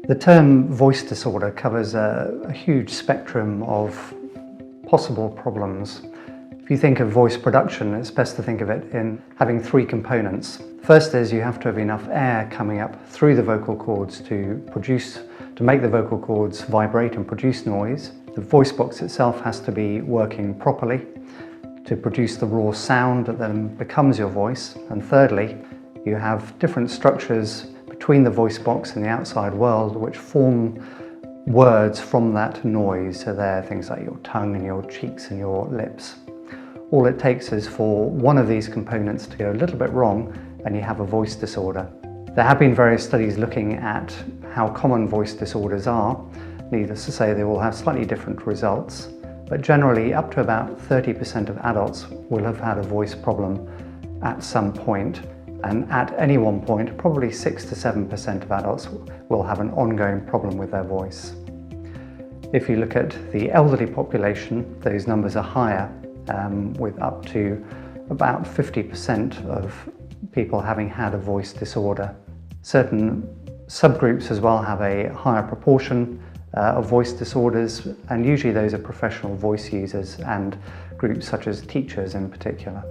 The term voice disorder covers a huge spectrum of possible problems. If you think of voice production, it's best to think of it in having three components. First is you have to have enough air coming up through the vocal cords to make the vocal cords vibrate and produce noise. The voice box itself has to be working properly to produce the raw sound that then becomes your voice. And thirdly, you have different structures between the voice box and the outside world which form words from that noise. So they're things like your tongue and your cheeks and your lips. All it takes is for one of these components to go a little bit wrong and you have a voice disorder. There have been various studies looking at how common voice disorders are. Needless to say, they all have slightly different results, but generally up to about 30% of adults will have had a voice problem at some point. And at any one point, probably 6 to 7% of adults will have an ongoing problem with their voice. If you look at the elderly population, those numbers are higher, with up to about 50% of people having had a voice disorder. Certain subgroups as well have a higher proportion of voice disorders, and usually those are professional voice users and groups such as teachers in particular.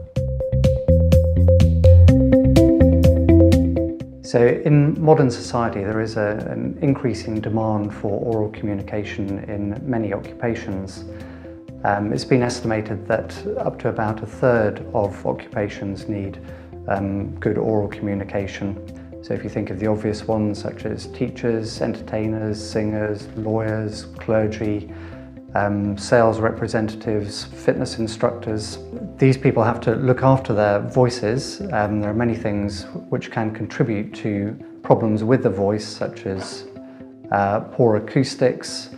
So in modern society there is an increasing demand for oral communication in many occupations. It's been estimated that up to about a third of occupations need good oral communication. So if you think of the obvious ones such as teachers, entertainers, singers, lawyers, clergy, sales representatives, fitness instructors. These people have to look after their voices. There are many things which can contribute to problems with the voice, such as poor acoustics,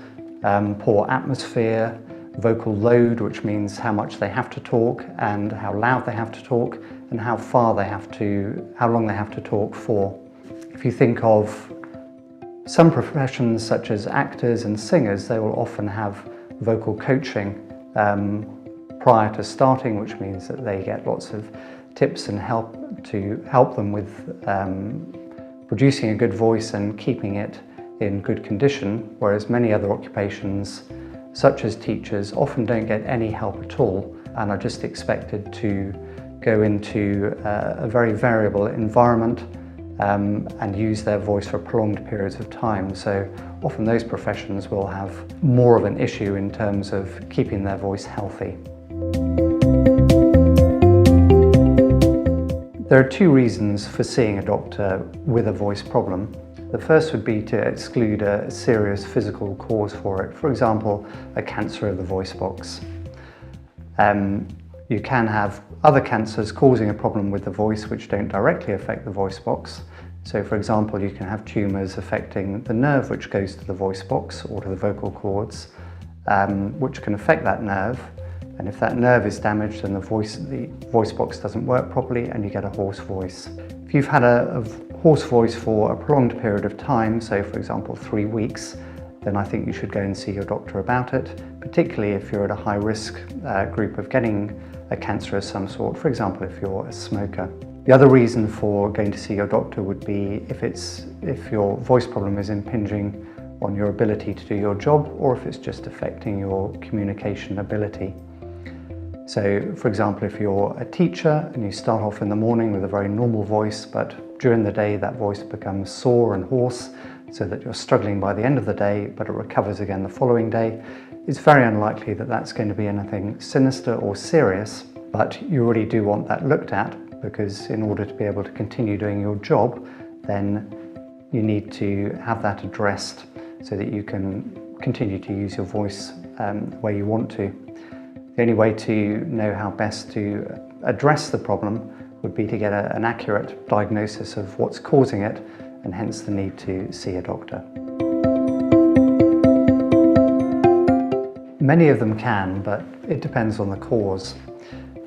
poor atmosphere, vocal load, which means how much they have to talk and how loud they have to talk and how long they have to talk for. If you think of some professions such as actors and singers, they will often have vocal coaching prior to starting, which means that they get lots of tips and help them with producing a good voice and keeping it in good condition, whereas many other occupations, such as teachers, often don't get any help at all and are just expected to go into a very variable environment and use their voice for prolonged periods of time. So often those professions will have more of an issue in terms of keeping their voice healthy. There are two reasons for seeing a doctor with a voice problem. The first would be to exclude a serious physical cause for it, for example, a cancer of the voice box. You can have other cancers causing a problem with the voice which don't directly affect the voice box. So for example, you can have tumours affecting the nerve which goes to the voice box or to the vocal cords, which can affect that nerve. And if that nerve is damaged, then the voice box doesn't work properly and you get a hoarse voice. If you've had a hoarse voice for a prolonged period of time, so for example 3 weeks, then I think you should go and see your doctor about it, particularly if you're at a high risk group of getting a cancer of some sort, for example if you're a smoker. The other reason for going to see your doctor would be if your voice problem is impinging on your ability to do your job, or if it's just affecting your communication ability. So for example, if you're a teacher and you start off in the morning with a very normal voice, but during the day that voice becomes sore and hoarse so that you're struggling by the end of the day, but it recovers again the following day, it's very unlikely that that's going to be anything sinister or serious, but you really do want that looked at, because in order to be able to continue doing your job, then you need to have that addressed so that you can continue to use your voice the way you want to. The only way to know how best to address the problem would be to get an accurate diagnosis of what's causing it, and hence the need to see a doctor. Many of them can, but it depends on the cause.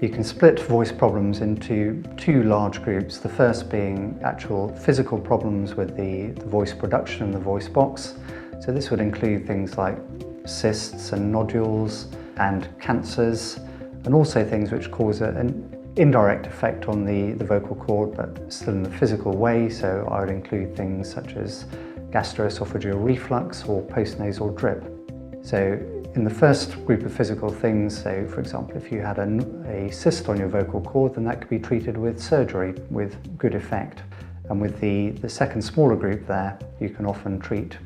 You can split voice problems into two large groups, the first being actual physical problems with the voice production and the voice box. So this would include things like cysts and nodules and cancers, and also things which cause an indirect effect on the vocal cord, but still in the physical way. So I would include things such as gastroesophageal reflux or postnasal drip. So in the first group of physical things, so for example if you had a cyst on your vocal cord, then that could be treated with surgery with good effect. And with the second smaller group there, you can often treat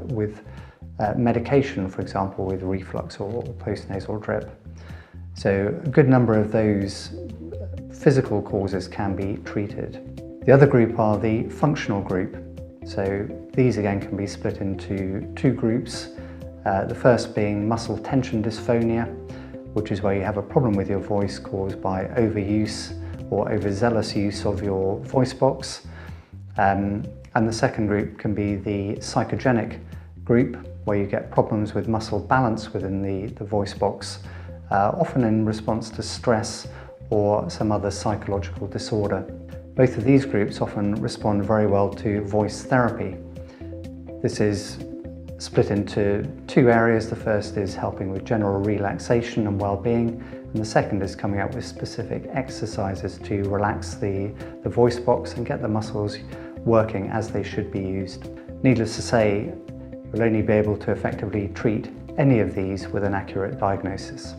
with medication, for example with reflux or postnasal drip. So a good number of those physical causes can be treated. The other group are the functional group. So these again can be split into two groups. The first being muscle tension dysphonia, which is where you have a problem with your voice caused by overuse or overzealous use of your voice box. And the second group can be the psychogenic group, where you get problems with muscle balance within the voice box, often in response to stress or some other psychological disorder. Both of these groups often respond very well to voice therapy. This is split into two areas. The first is helping with general relaxation and well-being, and the second is coming up with specific exercises to relax the voice box and get the muscles working as they should be used. Needless to say, you'll only be able to effectively treat any of these with an accurate diagnosis.